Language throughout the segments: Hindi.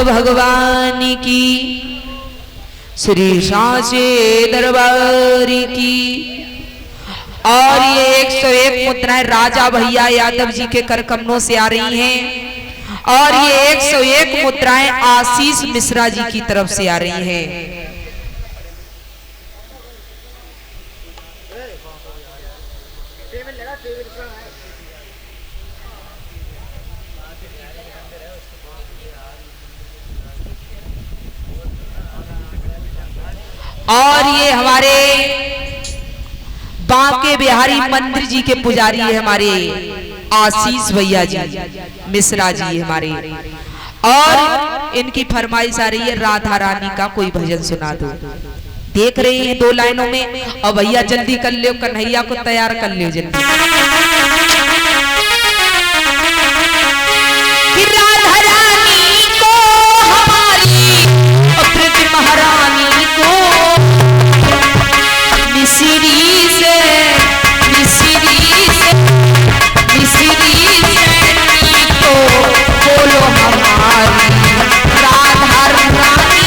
भगवान की, श्री सांचे दरबार की। और ये 101 मुद्राएं राजा भैया यादव जी के कर कमलों से आ रही हैं और ये 101 मुद्राएं आशीष मिश्रा जी की तरफ से आ रही हैं। और ये हमारे बांके बिहारी मंदिर जी के पुजारी है हमारे आशीष भैया जी मिश्रा जी हमारे। और इनकी फरमाइश आ रही है राधा रानी का कोई भजन सुना दो। देख रहे हैं 2 लाइनों में। और भैया जल्दी कर लो, कन्हैया को तैयार कर लो जल्दी। राधा रानी को हमारी ब्रज महारानी को मिसरी से तो बोलो हमारी राधा रानी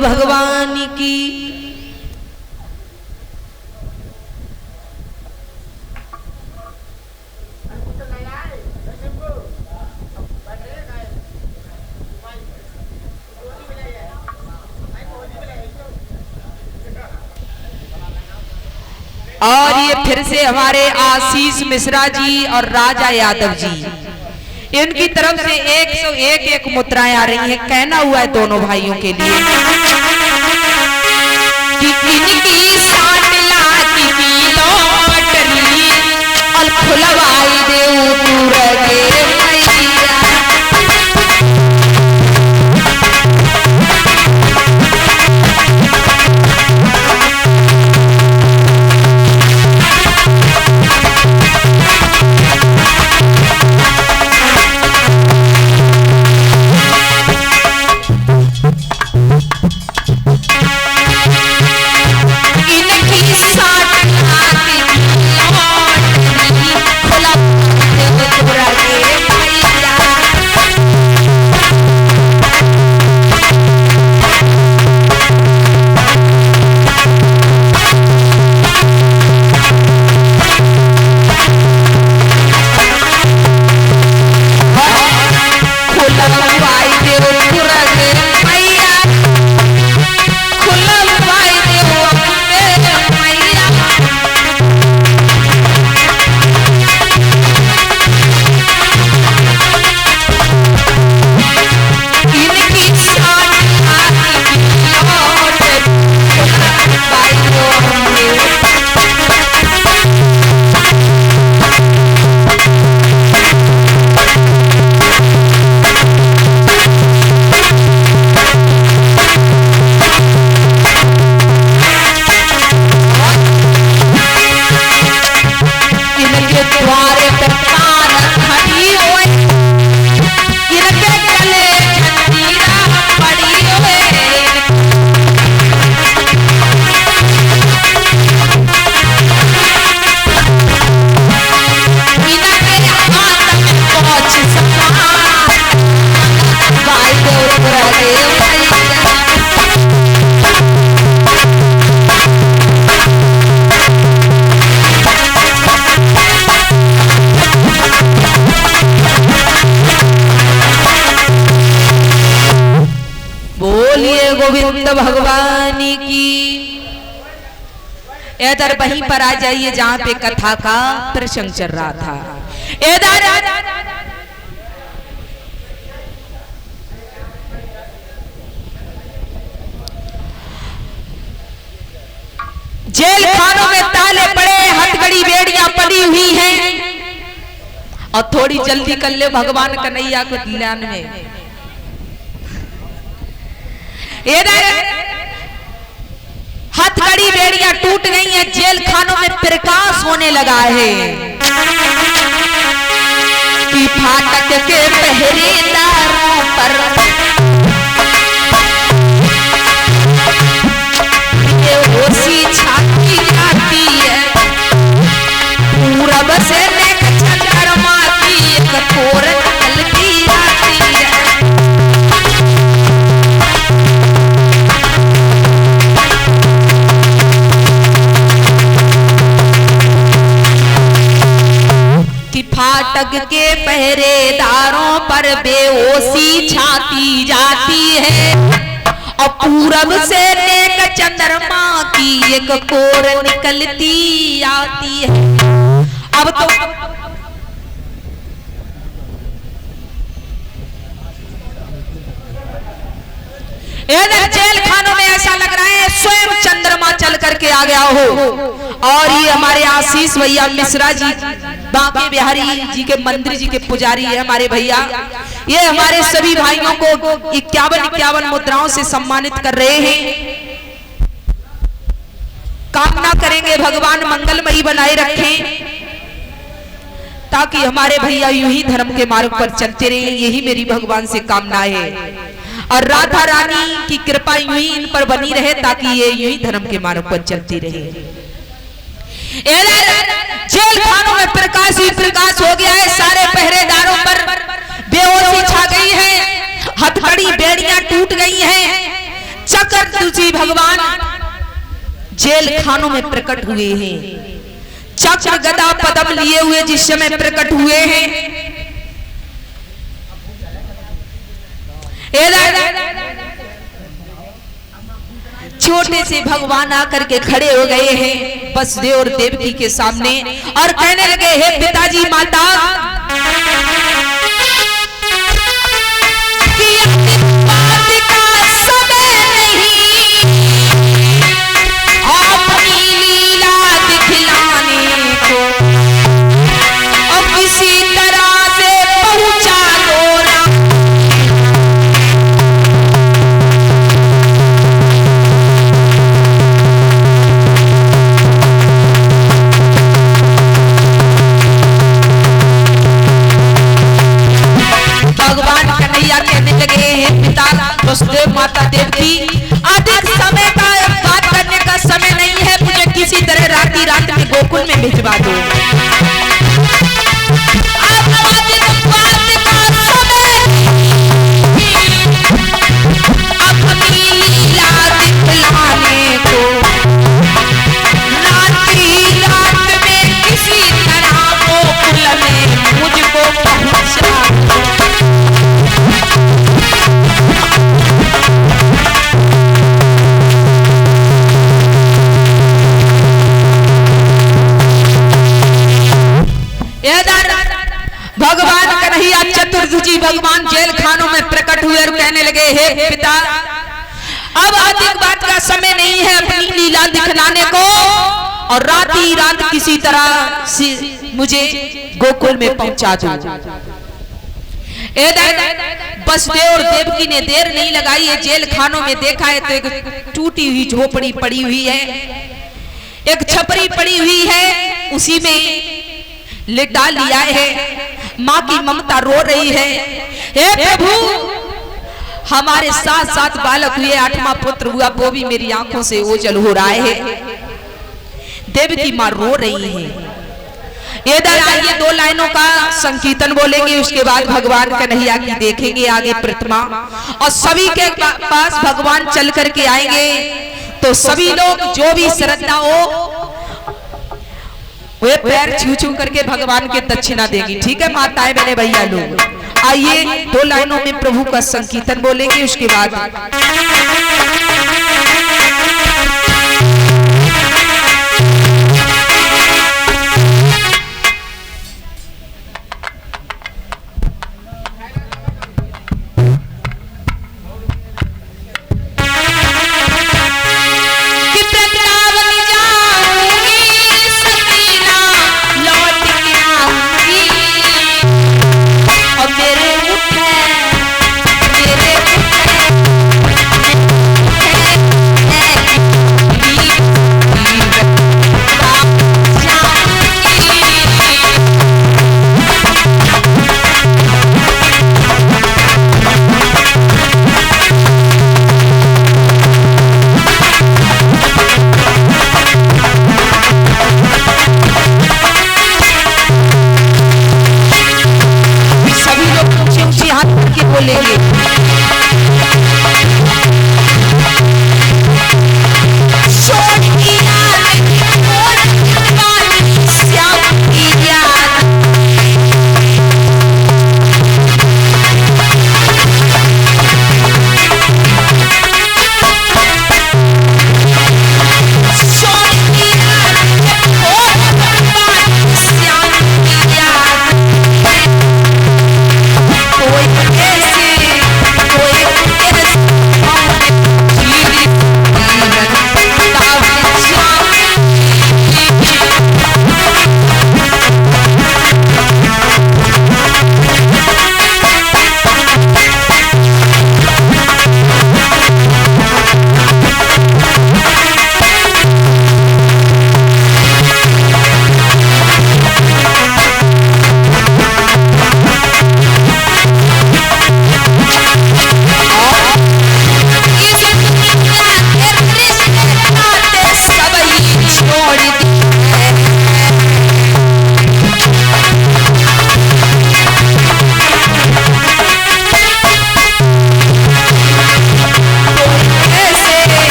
भगवान की। और ये फिर से हमारे आशीष मिश्रा जी और राजा यादव जी, इनकी तरफ से 101 मुद्राएं आ रही हैं। कहना हुआ है दोनों भाइयों के लिए कि इनकी 60 लाख की लॉटरी और खुलवाई दे पूरा के मैया। इनकी 60 लाख की लॉटरी गोविंद भगवान की। इधर वहीं पर आ जाइए जहां पे कथा का प्रसंग चल रहा था। इधर जेल खानों में ताले पड़े, हथकड़ी बेड़ियां पड़ी हुई हैं, और थोड़ी जल्दी कर ले भगवान कन्हैया को ध्यान में। हथकड़ी बेड़ियां टूट गई हैं, जेल खानों में प्रकाश होने लगा है कि फाटक के पहरेदारों पर बेहोशी छाती जाती है, पूरब से चंद्रमा की एक कोर निकलती आती है। कि फाटक के पहरेदारों पर बेहोशी छाती जाती है, और पूरब से नेक चंद्रमा की एक कोर निकलती आती है। अब तो जेल खानों में ऐसा लग रहा है स्वयं चंद्रमा चल करके आ गया हो। और ये हमारे आशीष भैया मिश्रा जी, बांके बिहारी जी के मंदिर जी के पुजारी है हमारे भैया, ये हमारे सभी भाइयों को 51 मुद्राओं से सम्मानित कर रहे हैं। कामना करेंगे भगवान मंगलमयी बनाए रखें, ताकि हमारे भैया यूं ही धर्म के मार्ग पर चलते रहे, यही मेरी भगवान से कामना है। और राधा रानी की कृपा यूं ही इन पर बनी रहे, ताकि ये यूं ही धर्म के मार्ग पर चलती रहे। जेल खानों में प्रकाश ही प्रकाश हो गया है, सारे पहरेदारों पर बेहोशी छा गई है, हथकड़ी बेड़ियां टूट गई हैं, चक्र तुलसी भगवान जेल खानों में प्रकट हुए हैं, चक्र गदा पदम लिए हुए जिस समय प्रकट हुए हैं। छोटे से भगवान आकर के खड़े हो गए हैं वसुदेव और देवकी के सामने, और कहने लगे, हे पिताजी माता, वसुदेव माता देवकी, अधिक समय का बात करने का समय नहीं है, मुझे किसी तरह रात में गोकुल में भिजवा दो। भगवान कन्हैया चतुर्भुजी भगवान जेल खानों में प्रकट हुए और कहने लगे, हे पिता, अब अधिक बात का समय नहीं है अपनी लीला दिखलाने को, और रात किसी तरह से मुझे गोकुल में पहुंचा दो। वसुदेव और देवकी ने देर नहीं लगाई है, जेल खानों में देखा है तो एक टूटी हुई झोपड़ी पड़ी हुई है, एक छपरी पड़ी हुई है, उसी में लिटा लिया है। माँ की ममता रो रही है, हे प्रभु, हमारे 7 बालक हुए, 8वां पुत्र हुआ, वो भी मेरी आंखों से ओझल हो रहा है। देवकी माँ रो रही है। इधर आइए 2 लाइनों का संकीर्तन बोलेंगे, उसके बाद भगवान कन्हैया की देखेंगे आगे प्रतिमा, और सभी के पास भगवान चल करके आएंगे, तो सभी लोग जो भी श्रद्धा हो वे पैर छू करके भगवान के दक्षिणा देंगी। ठीक है माताएं बहने भैया लोग, आइए 2 लाइनों में प्रभु का संकीर्तन बोलेंगे, उसके बाद बोलेंगे।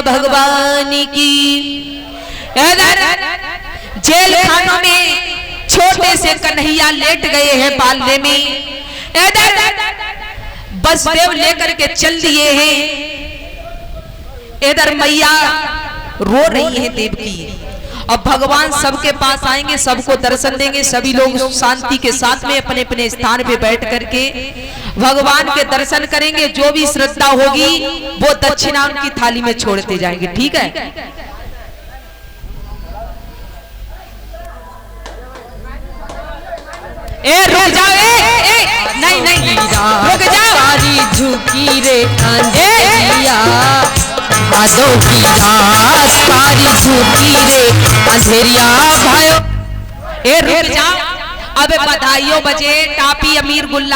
भगवान की। जेल खानों में छोटे से कन्हैया लेट गए हैं पालने में, बसदेव लेकर के चल दिए हैं। इधर मैया रो रही है देवकी। अब भगवान सबके पास आएंगे, सबको दर्शन देंगे। सभी लोग शांति के साथ में अपने अपने स्थान पे बैठ करके भगवान के दर्शन करेंगे। जो भी श्रद्धा होगी वो दक्षिणा उनकी थाली में छोड़ते जाएंगे। ठीक है? रुक जाओ, नहीं नहीं रुक जाओ। सारी झुकी रे अंधेरिया, भादों की रात सारी झुकी रे अंधेरिया भाइयों। रुक जाओ। अब बधाइयों बजे, टापी अमीर गुल्ला